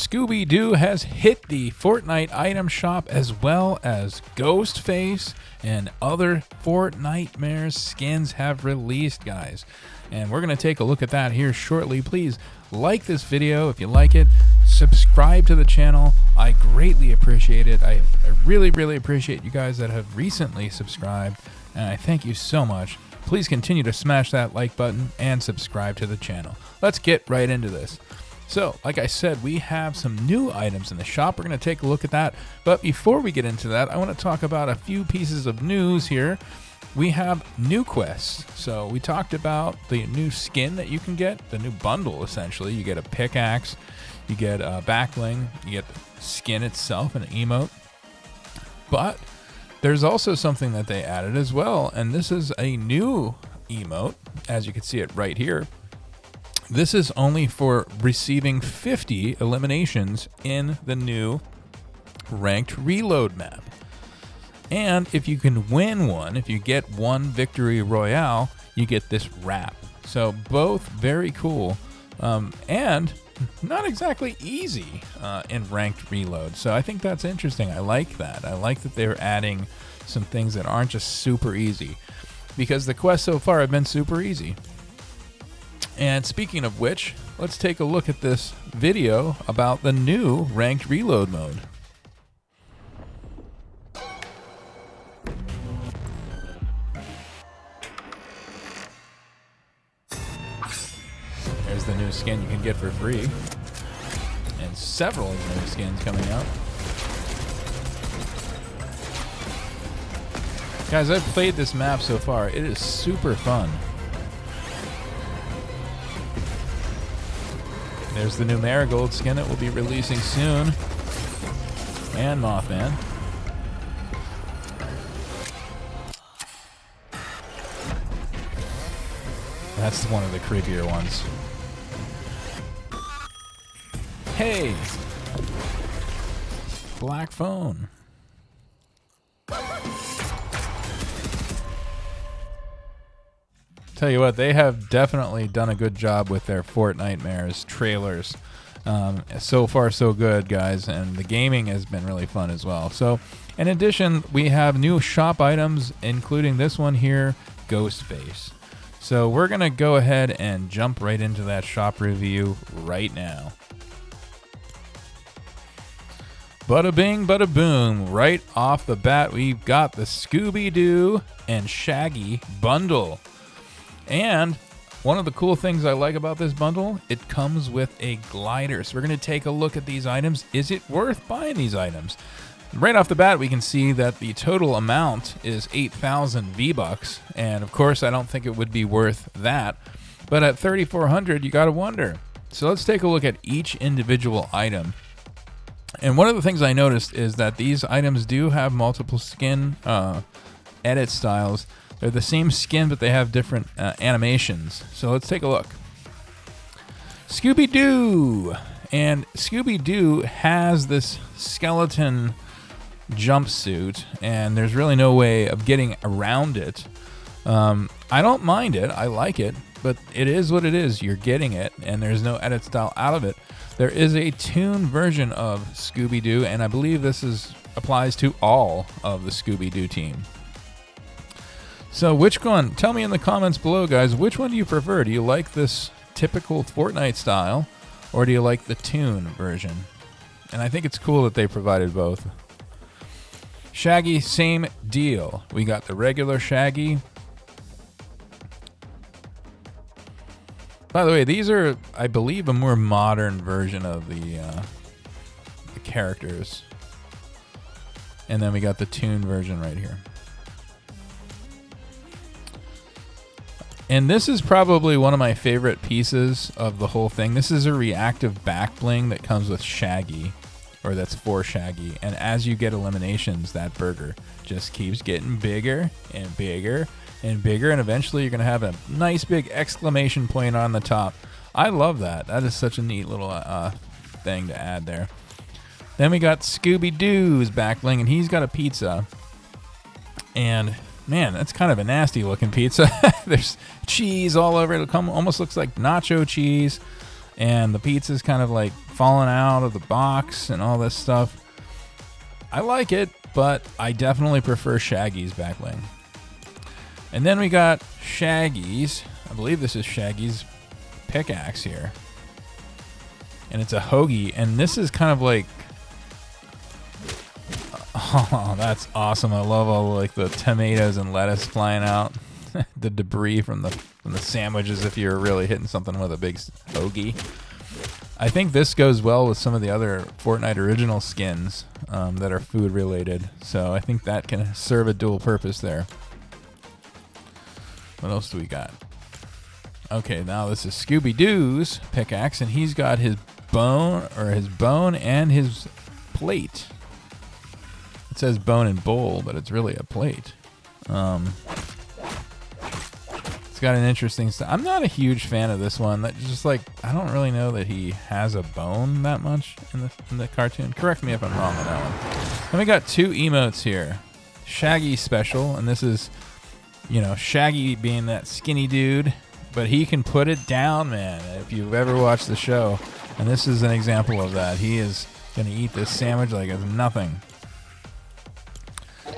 Scooby-Doo has hit the Fortnite Item Shop, as well as Ghostface and other Fortnitemares skins have released, guys. And we're going to take a look at that here shortly. Please like this video if you like it. Subscribe to the channel. I greatly appreciate it. I really, really appreciate you guys that have recently subscribed, and I thank you so much. Please continue to smash that like button and subscribe to the channel. Let's get right into this. So, like I said, we have some new items in the shop. We're going to take a look at that. But before we get into that, I want to talk about a few pieces of news here. We have new quests. So we talked about the new skin that you can get, the new bundle, essentially. You get a pickaxe, you get a backbling, you get the skin itself, an emote. But there's also something that they added as well, and this is a new emote, as you can see it right here. This is only for receiving 50 eliminations in the new ranked reload map. And if you can win one, if you get one victory royale, you get this wrap. So both very cool and not exactly easy in ranked reload. So I think that's interesting. I like that. I like that they're adding some things that aren't just super easy, because the quests so far have been super easy. And speaking of which, let's take a look at this video about the new ranked reload mode. There's the new skin you can get for free, and several new skins coming out. Guys, I've played this map so far. It is super fun. There's the new Marigold skin that will be releasing soon. And Mothman. That's one of the creepier ones. Hey! Black phone. Tell you what, they have definitely done a good job with their Fortnitemares trailers. So far, so good, guys, and the gaming has been really fun as well. So, in addition, we have new shop items, including this one here, Ghostface. So we're going to go ahead and jump right into that shop review right now. Bada bing, bada boom. Right off the bat, we've got the Scooby-Doo and Shaggy bundle. And one of the cool things I like about this bundle, it comes with a glider. So we're going to take a look at these items. Is it worth buying these items? Right off the bat, we can see that the total amount is 8,000 V-Bucks. And of course, I don't think it would be worth that. But at 3,400, you got to wonder. So let's take a look at each individual item. And one of the things I noticed is that these items do have multiple skin edit styles. They're the same skin, but they have different animations. So let's take a look. Scooby-Doo! And Scooby-Doo has this skeleton jumpsuit, and there's really no way of getting around it. I don't mind it. I like it, but it is what it is. You're getting it, and there's no edit style out of it. There is a toon version of Scooby-Doo, and I believe this applies to all of the Scooby-Doo team. So which one? Tell me in the comments below, guys, which one do you prefer? Do you like this typical Fortnite style, or do you like the toon version? And I think it's cool that they provided both. Shaggy, same deal. We got the regular Shaggy. By the way, these are, I believe, a more modern version of the characters. And then we got the toon version right here. And this is probably one of my favorite pieces of the whole thing. This is a reactive back bling that comes with Shaggy, or that's for Shaggy. And as you get eliminations, that burger just keeps getting bigger and bigger and bigger. And eventually you're going to have a nice big exclamation point on the top. I love that. That is such a neat little thing to add there. Then we got Scooby-Doo's back bling, and he's got a pizza. And man, that's kind of a nasty looking pizza. There's cheese all over it. It almost looks like nacho cheese. and the pizza's kind of like falling out of the box and all this stuff. I like it, but I definitely prefer Shaggy's back bling. And then we got Shaggy's, I believe this is Shaggy's pickaxe here. And it's a hoagie, and this is kind of like, oh, that's awesome. I love all like the tomatoes and lettuce flying out. The debris from the sandwiches if you're really hitting something with a big hoagie. I think this goes well with some of the other Fortnite original skins that are food related. So I think that can serve a dual purpose there. What else do we got? Okay, now this is Scooby-Doo's pickaxe, and he's got his bone and his plate. It says bone and bowl, but it's really a plate. It's got an interesting style. I'm not a huge fan of this one. That just like, I don't really know that he has a bone that much in the cartoon. Correct me if I'm wrong on that one. Then we got two emotes here. Shaggy special, and this is, you know, Shaggy being that skinny dude, but he can put it down, man. If you've ever watched the show, and this is an example of that. He is gonna eat this sandwich like it's nothing.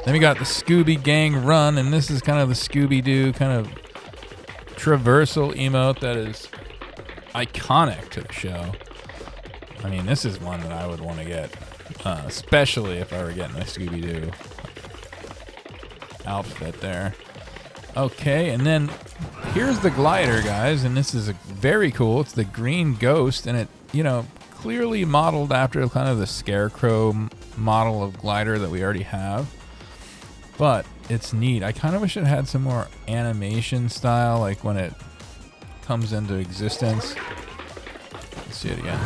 Then we got the Scooby Gang Run, and this is kind of the Scooby-Doo kind of traversal emote that is iconic to the show. I mean, this is one that I would want to get, especially if I were getting a Scooby-Doo outfit there. Okay, and then here's the glider, guys, and this is very cool. It's the green ghost, and it, you know, clearly modeled after kind of the Scarecrow model of glider that we already have. But it's neat. I kind of wish it had some more animation style, like when it comes into existence. Let's see it again.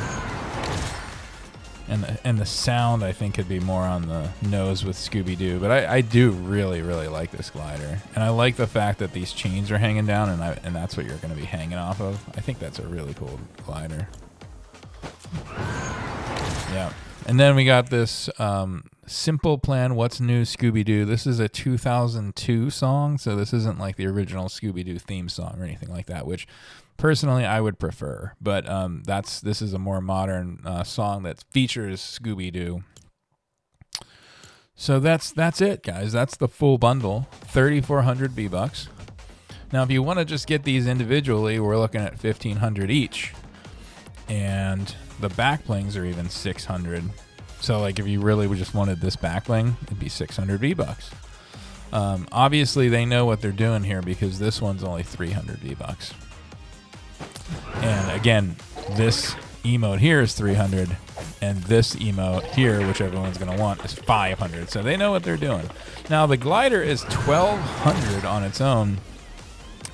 And the sound, I think, could be more on the nose with Scooby-Doo. But I do really, really like this glider. And I like the fact that these chains are hanging down, and that's what you're going to be hanging off of. I think that's a really cool glider. Yeah. And then we got this Simple Plan, What's New Scooby-Doo. This is a 2002 song, so this isn't like the original Scooby-Doo theme song or anything like that, which personally I would prefer. But this is a more modern song that features Scooby-Doo. So that's it, guys. That's the full bundle, 3,400 V-Bucks. Now, if you want to just get these individually, we're looking at 1,500 each. And the back blings are even 600. So like if you really just wanted this back bling, it'd be 600 V-Bucks. Obviously they know what they're doing here because this one's only 300 V-Bucks. And again, this emote here is 300, and this emote here, which everyone's gonna want, is 500. So they know what they're doing. Now the glider is 1,200 on its own.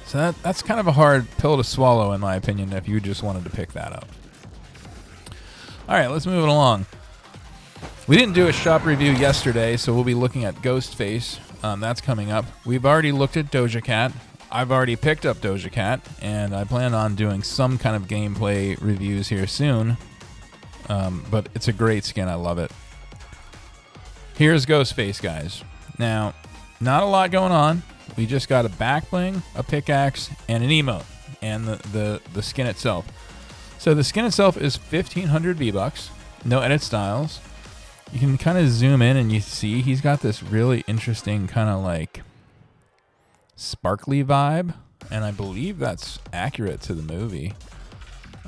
So that's kind of a hard pill to swallow in my opinion if you just wanted to pick that up. All right, let's move it along. We didn't do a shop review yesterday, so we'll be looking at Ghostface. That's coming up. We've already looked at Doja Cat. I've already picked up Doja Cat, and I plan on doing some kind of gameplay reviews here soon. But it's a great skin. I love it. Here's Ghostface, guys. Now, not a lot going on. We just got a back bling, a pickaxe, and an emote, and the skin itself. So the skin itself is 1,500 V-Bucks. No edit styles. You can kind of zoom in and you see he's got this really interesting kind of like sparkly vibe. And I believe that's accurate to the movie.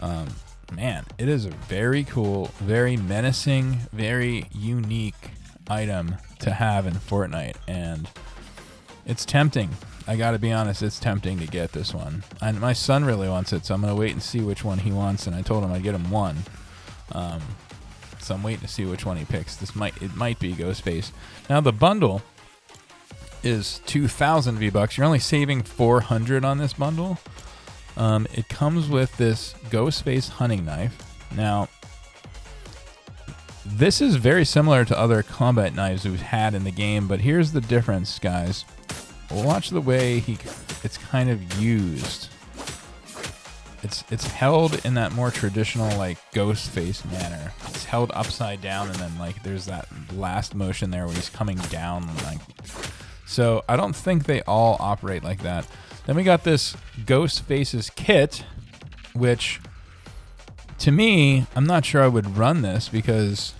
Man, it is a very cool, very menacing, very unique item to have in Fortnite. And it's tempting. I gotta be honest, it's tempting to get this one. And my son really wants it, so I'm gonna wait and see which one he wants. And I told him I'd get him one. So I'm waiting to see which one he picks. It might be Ghostface. Now the bundle is 2,000 V-Bucks. You're only saving 400 on this bundle. It comes with this Ghostface hunting knife. Now, this is very similar to other combat knives we've had in the game, but here's the difference, guys. Watch the way it's kind of used. It's held in that more traditional like Ghostface manner. It's held upside down, and then like there's that last motion there where he's coming down. Like, so I don't think they all operate like that. Then we got this Ghostface's kit, which To me, I'm not sure I would run this because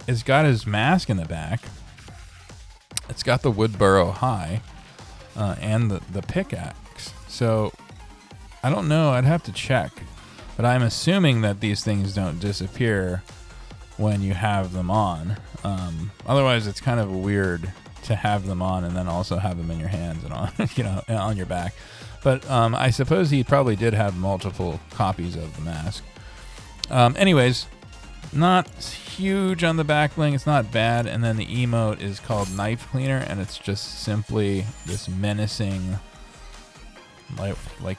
it's got his mask in the back. It's got the Woodburrow High and the pickaxe. So I don't know. I'd have to check. But I'm assuming that these things don't disappear when you have them on. Otherwise, it's kind of weird to have them on and then also have them in your hands and on, on your back. But I suppose he probably did have multiple copies of the mask. Anyways, not huge on the back bling. It's not bad. And then the emote is called Knife Cleaner, and it's just simply this menacing, like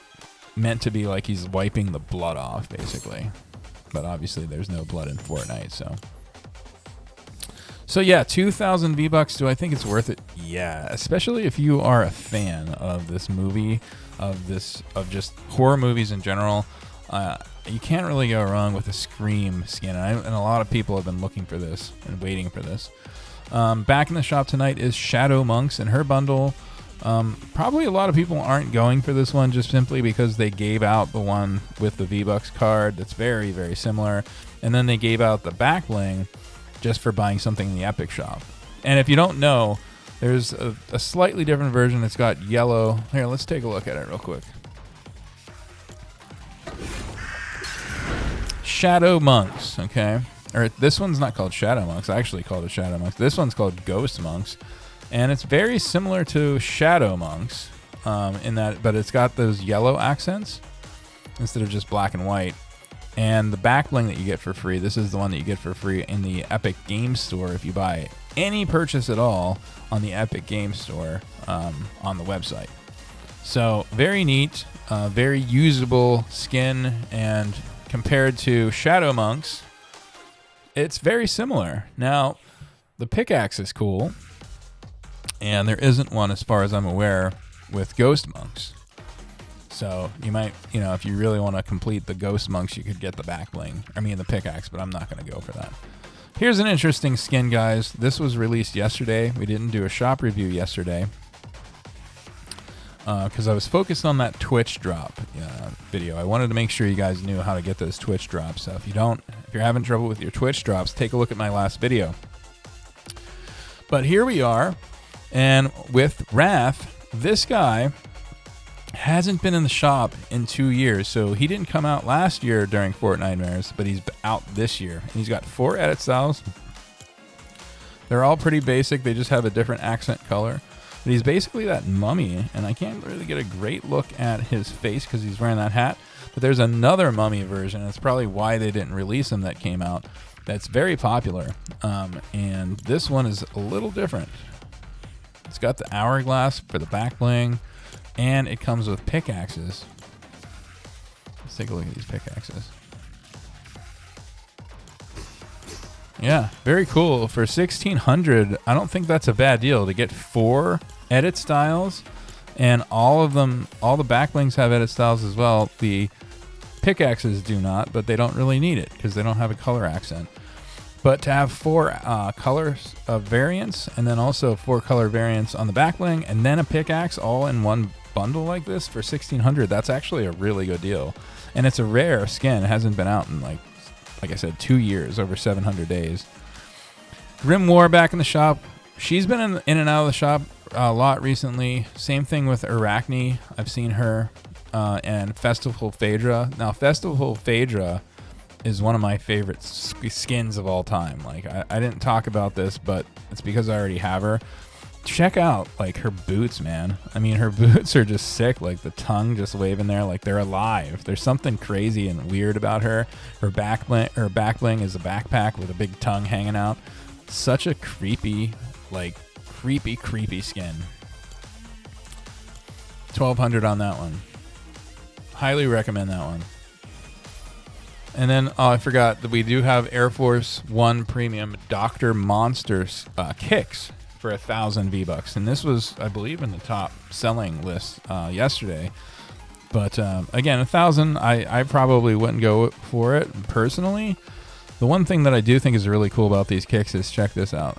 meant to be like he's wiping the blood off, basically. But obviously, there's no blood in Fortnite, So yeah, 2,000 V-Bucks. Do I think it's worth it? Yeah, especially if you are a fan of this movie, of just horror movies in general. You can't really go wrong with a Scream skin, and a lot of people have been looking for this and waiting for this. Back in the shop tonight is Shadow Monks and her bundle. Probably a lot of people aren't going for this one just simply because they gave out the one with the V-Bucks card that's very, very similar, and then they gave out the back bling just for buying something in the Epic shop. And if you don't know, there's a slightly different version. It's got yellow. Here, let's take a look at it real quick. Shadow Monks, okay? Or this one's not called Shadow Monks. I actually called it Shadow Monks. This one's called Ghost Monks. And it's very similar to Shadow Monks in that, but it's got those yellow accents instead of just black and white. And the back bling that you get for free, this is the one that you get for free in the Epic Games Store if you buy any purchase at all on the Epic Games Store on the website. So very neat, very usable skin, and compared to Shadow Monks, it's very similar. Now, the pickaxe is cool, and there isn't one, as far as I'm aware, with Ghost Monks. So you might, if you really want to complete the Ghost Monks, you could get the back bling. The pickaxe, but I'm not going to go for that. Here's an interesting skin, guys. This was released yesterday. We didn't do a shop review yesterday because I was focused on that Twitch drop video. I wanted to make sure you guys knew how to get those Twitch drops. So if you're having trouble with your Twitch drops, take a look at my last video. But here we are, and with Wrath, this guy hasn't been in the shop in 2 years. So he didn't come out last year during Fortnitemares, but he's out this year. And he's got 4 edit styles. They're all pretty basic. They just have a different accent color. But he's basically that mummy, and I can't really get a great look at his face because he's wearing that hat. But there's another mummy version. That's probably why they didn't release him that came out. That's very popular. And this one is a little different. It's got the hourglass for the back bling, and it comes with pickaxes. Let's take a look at these pickaxes. Yeah, very cool. For 1,600, I don't think that's a bad deal to get 4 edit styles, and all the back blings have edit styles as well. The pickaxes do not, but they don't really need it because they don't have a color accent. But to have 4 colors of variants, and then also 4 color variants on the back bling, and then a pickaxe all in one bundle like this for 1,600, that's actually a really good deal. And it's a rare skin. It hasn't been out in like I said, 2 years, over 700 days. Grim War back in the shop. She's been in and out of the shop a lot recently. Same thing with Arachne. I've seen her. And Festival Phaedra. Now, Festival Phaedra is one of my favorite skins of all time. Like, I didn't talk about this, but it's because I already have her. Check out, like, her boots, man. Her boots are just sick. Like, the tongue just waving there like they're alive. There's something crazy and weird about her. Her back bling is a backpack with a big tongue hanging out. Such a creepy skin. 1,200 on that one. Highly recommend that one. And then, I forgot that we do have Air Force One Premium Dr. Monsters kicks for 1,000 V-Bucks. And this was, I believe, in the top selling list yesterday. But again, 1,000, I probably wouldn't go for it personally. The one thing that I do think is really cool about these kicks is, check this out.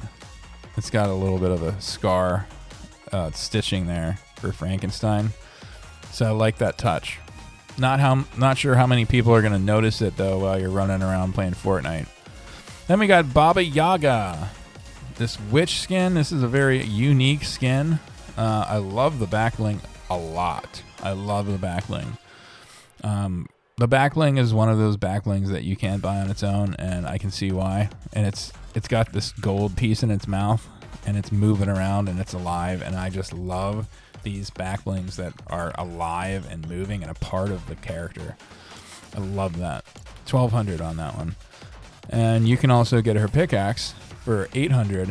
It's got a little bit of a scar stitching there for Frankenstein. So I like that touch. Not sure how many people are going to notice it though while you're running around playing Fortnite. Then we got Baba Yaga, this witch skin. This is a very unique skin. I love the back bling a lot. I love the back bling. The back bling is one of those back blings that you can't buy on its own, and I can see why. And it's got this gold piece in its mouth, and it's moving around, and it's alive, and I just love these back blings that are alive and moving and a part of the character. I love that. 1,200 on that one. And you can also get her pickaxe for 800,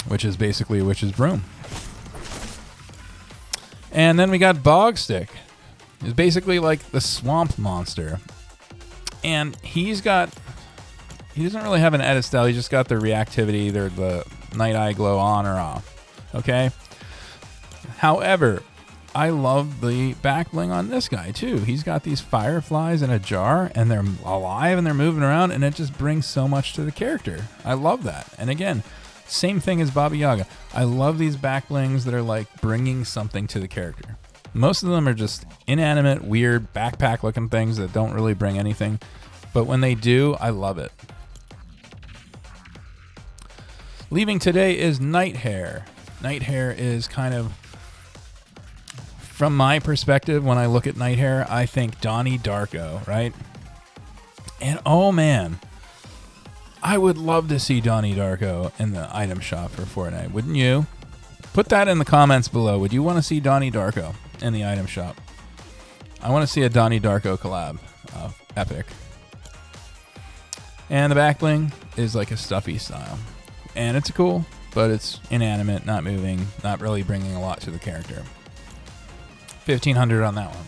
which is basically a witch's broom. And then we got Bog Stick. It's basically like the swamp monster. And he doesn't really have an edit style. He's just got the reactivity, the night eye glow on or off. Okay? However, I love the back bling on this guy too. He's got these fireflies in a jar, and they're alive and they're moving around, and it just brings so much to the character. I love that. And again, same thing as Baba Yaga. I love these back blings that are like bringing something to the character. Most of them are just inanimate, weird, backpack looking things that don't really bring anything. But when they do, I love it. Leaving today is Night Hair. Night Hair is kind of, from my perspective, when I look at Night Hair, I think Donnie Darko, right? And oh man, I would love to see Donnie Darko in the item shop for Fortnite. Wouldn't you? Put that in the comments below. Would you want to see Donnie Darko in the item shop? I want to see a Donnie Darko collab. Epic. And the back bling is like a stuffy style. And it's cool, but it's inanimate, not moving, not really bringing a lot to the character. 1,500 on that one.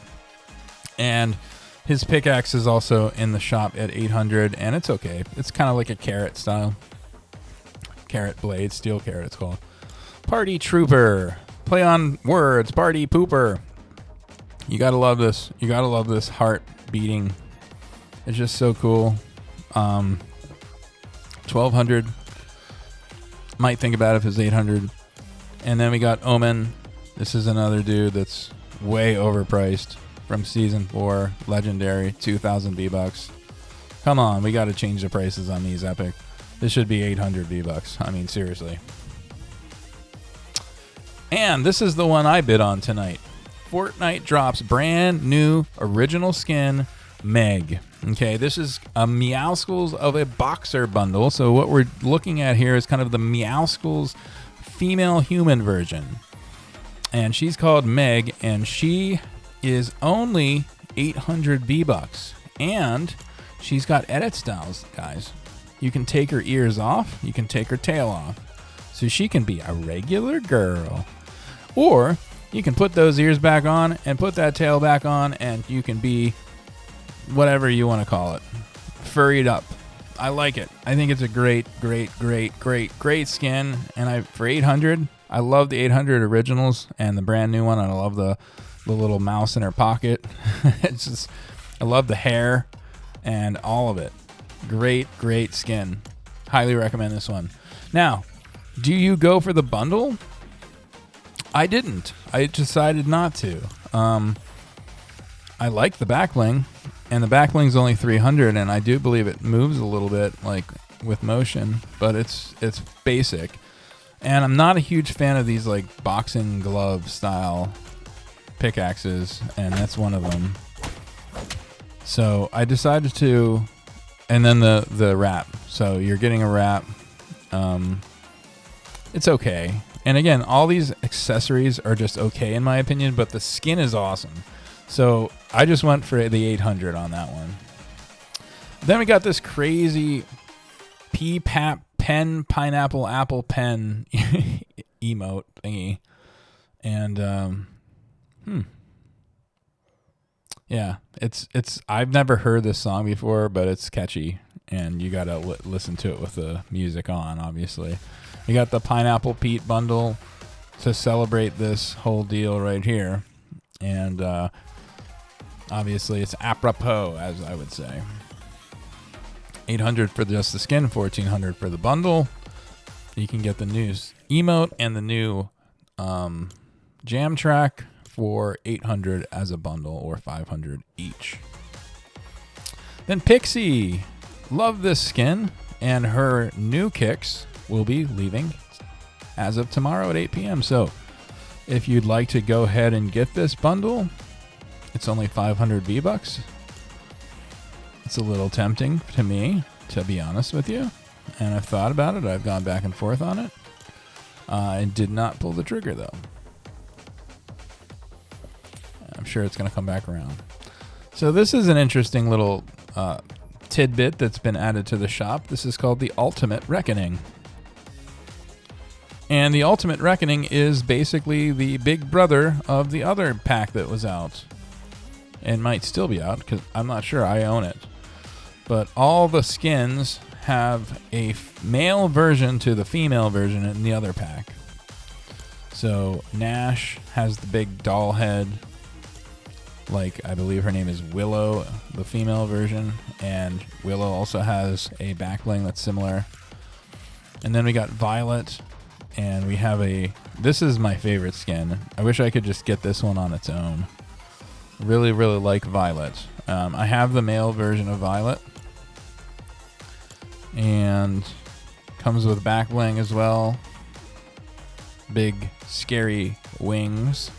And his pickaxe is also in the shop at 800, and it's okay. It's kind of like a carrot style. Carrot blade, steel carrot it's called. Party Trooper. Play on words, party pooper. You gotta love this. You gotta love this heart beating. It's just so cool. 1,200. Might think about it if it's 800. And then we got Omen. This is another dude that's way overpriced from season 4, legendary, 2,000 V-Bucks. Come on, we got to change the prices on these Epic. This should be 800 V-Bucks. I mean, seriously. And this is the one I bid on tonight. Fortnite drops brand new original skin, Meg. Okay, this is a Meowscles of a boxer bundle. So what we're looking at here is kind of the Meowscles female human version. And she's called Meg, and she is only 800 V-Bucks. And she's got edit styles, guys. You can take her ears off, you can take her tail off. So she can be a regular girl. Or you can put those ears back on and put that tail back on, and you can be whatever you want to call it. Furried up. I like it. I think it's a great skin. And for 800, I love the 800 originals and the brand new one. And I love the little mouse in her pocket. It's just, I love the hair and all of it. Great skin. Highly recommend this one. Now, do you go for the bundle? I didn't. I decided not to. I like the back bling, and the back bling's only 300, and I do believe it moves a little bit, like with motion, but it's basic. And I'm not a huge fan of these like boxing glove style pickaxes, and that's one of them. So I decided to, and then the wrap. So you're getting a wrap. It's okay. And again, all these accessories are just okay in my opinion, but the skin is awesome. So I just went for the 800 on that one. Then we got this crazy pen, pineapple, apple pen emote thingy. And, yeah, it's I've never heard this song before, but it's catchy, and you gotta listen to it with the music on, obviously. You got the Pineapple Pete bundle to celebrate this whole deal right here. And obviously it's apropos, as I would say. 800 for just the skin, 1,400 for the bundle. You can get the new emote and the new jam track for 800 as a bundle or 500 each. Then Pixie, love this skin, and her new kicks will be leaving as of tomorrow at 8 p.m. So if you'd like to go ahead and get this bundle, it's only 500 V-Bucks. It's a little tempting to me, to be honest with you. And I've thought about it. I've gone back and forth on it. I did not pull the trigger, though. I'm sure it's going to come back around. So this is an interesting little tidbit that's been added to the shop. This is called the Ultimate Reckoning. And the Ultimate Reckoning is basically the big brother of the other pack that was out. And might still be out, because I'm not sure. I own it. But all the skins have a male version to the female version in the other pack. So Nash has the big doll head. Like, I believe her name is Willow, the female version. And Willow also has a back bling that's similar. And then we got Violet. And we have this is my favorite skin. I wish I could just get this one on its own. Really, really like Violet. I have the male version of Violet. And comes with back bling as well. Big, scary wings.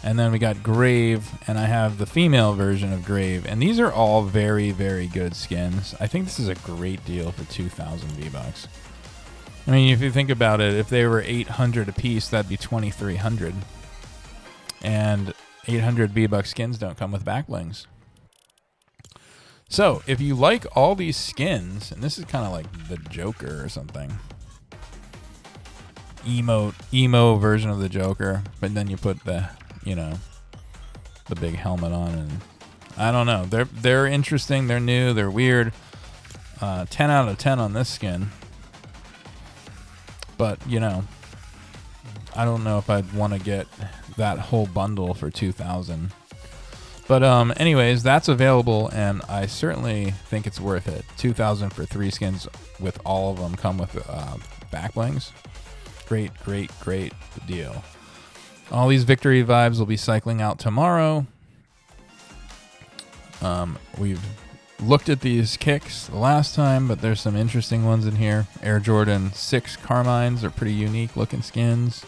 And then we got Grave, and I have the female version of Grave. And these are all very, very good skins. I think this is a great deal for 2,000 V-Bucks. I mean, if you think about it, if they were 800 a piece, that'd be 2,300. And 800 V-Bucks skins don't come with back blings. So, if you like all these skins, and this is kind of like the Joker or something. Emo version of the Joker, but then you put the big helmet on, and I don't know. They're interesting, they're new, they're weird. 10 out of 10 on this skin. But, I don't know if I'd want to get that whole bundle for 2,000. But anyways, that's available, and I certainly think it's worth it. 2,000 for 3 skins, with all of them come with back blings. Great, great, great deal. All these victory vibes will be cycling out tomorrow. We've looked at these kicks the last time, but there's some interesting ones in here. Air Jordan 6 Carmines are pretty unique looking skins.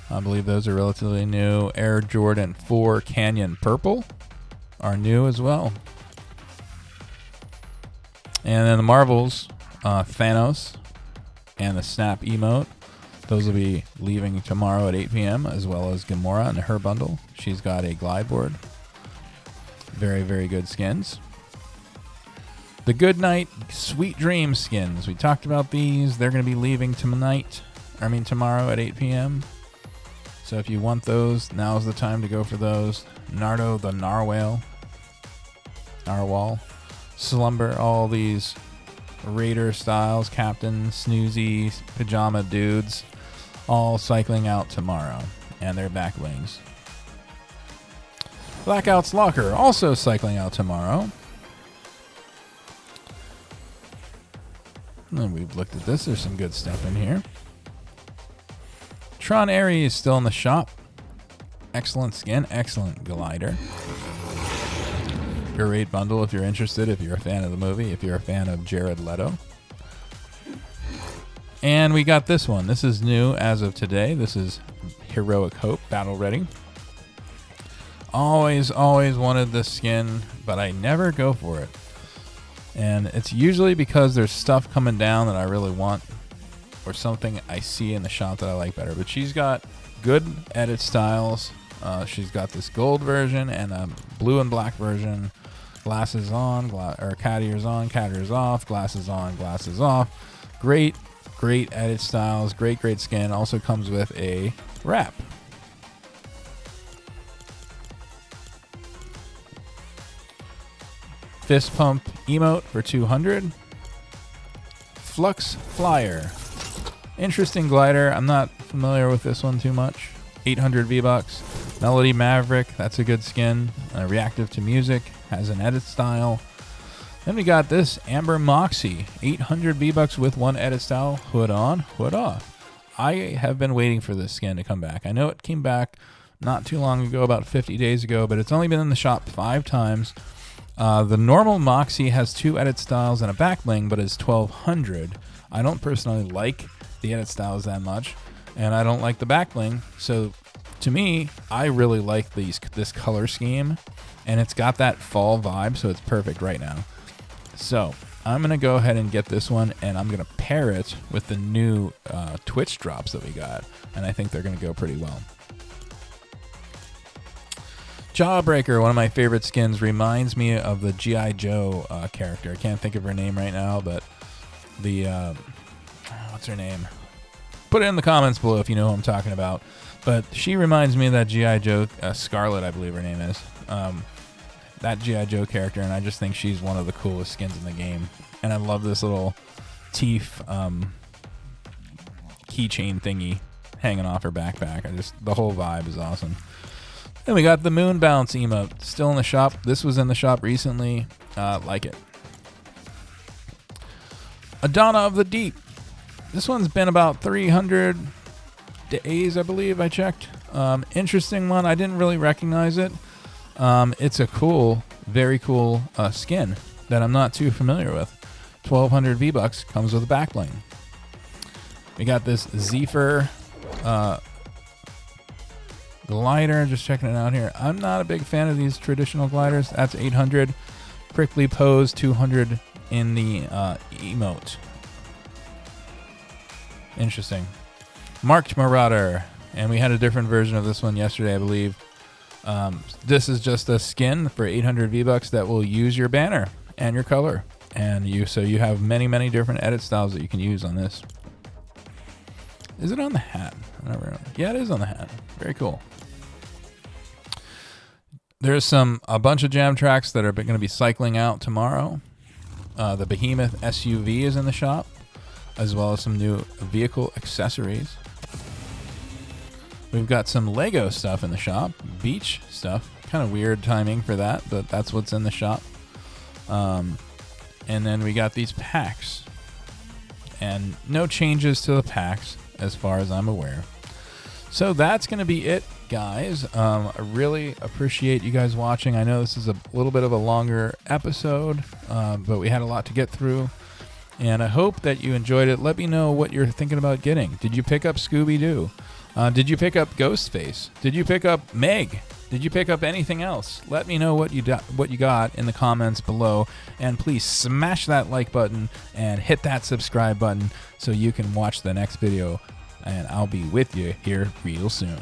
I believe those are relatively new. Air Jordan 4 Canyon Purple are new as well. And then the Marvels, Thanos and the Snap emote. Those will be leaving tomorrow at 8 p.m. as well as Gamora and her bundle. She's got a glide board. Very, very good skins. The Goodnight Sweet Dream skins. We talked about these. They're going to be leaving tomorrow at 8 p.m. So if you want those, now's the time to go for those. Nardo the Narwhal. Slumber, all these Raider styles, Captain, Snoozy, Pajama Dudes, all cycling out tomorrow. And their back blings. Blackout's Locker, also cycling out tomorrow. And we've looked at this. There's some good stuff in here. Tron Ares is still in the shop. Excellent skin. Excellent glider. Great bundle if you're interested, if you're a fan of the movie, if you're a fan of Jared Leto. And we got this one. This is new as of today. This is Heroic Hope Battle Ready. Always wanted this skin, but I never go for it. And it's usually because there's stuff coming down that I really want, or something I see in the shop that I like better. But she's got good edit styles. She's got this gold version and a blue and black version. Glasses on, cat ears on, cat ears off, glasses on, glasses off. Great edit styles, great skin. Also comes with a wrap. Fist Pump emote for 200. Flux Flyer. Interesting glider. I'm not familiar with this one too much. 800 V-Bucks. Melody Maverick. That's a good skin. Reactive to music. Has an edit style. Then we got this Amber Moxie. 800 V-Bucks with one edit style. Hood on, hood off. I have been waiting for this skin to come back. I know it came back not too long ago, about 50 days ago, but it's only been in the shop 5 times. The normal Moxie has 2 edit styles and a back bling, but it's 1200. I don't personally like the edit styles that much, and I don't like the back bling. So to me, I really like this color scheme, and it's got that fall vibe, so it's perfect right now. So I'm going to go ahead and get this one, and I'm going to pair it with the new Twitch drops that we got, and I think they're going to go pretty well. Jawbreaker, one of my favorite skins, reminds me of the G.I. Joe character. I can't think of her name right now, but the... what's her name? Put it in the comments below if you know who I'm talking about. But she reminds me of that G.I. Joe, Scarlet, I believe her name is. That G.I. Joe character, and I just think she's one of the coolest skins in the game. And I love this little teeth keychain thingy hanging off her backpack. The whole vibe is awesome. Then we got the Moon Bounce emote, still in the shop. This was in the shop recently. Like it. Adana of the Deep. This one's been about 300 days, I believe. I checked. Interesting one. I didn't really recognize it. It's a cool, very cool skin that I'm not too familiar with. 1200 V-Bucks, comes with a back bling. We got this Zephyr glider, just checking it out here. I'm not a big fan of these traditional gliders. That's 800. Prickly Pose, 200 in the emote. Interesting. Marked Marauder, and we had a different version of this one yesterday, I believe. This is just a skin for 800 V-Bucks that will use your banner and your color. And so you have many, many different edit styles that you can use on this. Is it on the hat? I never know. Yeah, it is on the hat. Very cool. There's a bunch of jam tracks that are going to be cycling out tomorrow. The Behemoth SUV is in the shop, as well as some new vehicle accessories. We've got some Lego stuff in the shop, beach stuff. Kind of weird timing for that, but that's what's in the shop. And then we got these packs. And no changes to the packs as far as I'm aware. So that's going to be it, guys. I really appreciate you guys watching. I know this is a little bit of a longer episode, but we had a lot to get through. And I hope that you enjoyed it. Let me know what you're thinking about getting. Did you pick up Scooby-Doo? Did you pick up Ghostface? Did you pick up Meg? Did you pick up anything else? Let me know what you got in the comments below. And please smash that like button and hit that subscribe button so you can watch the next video. And I'll be with you here real soon.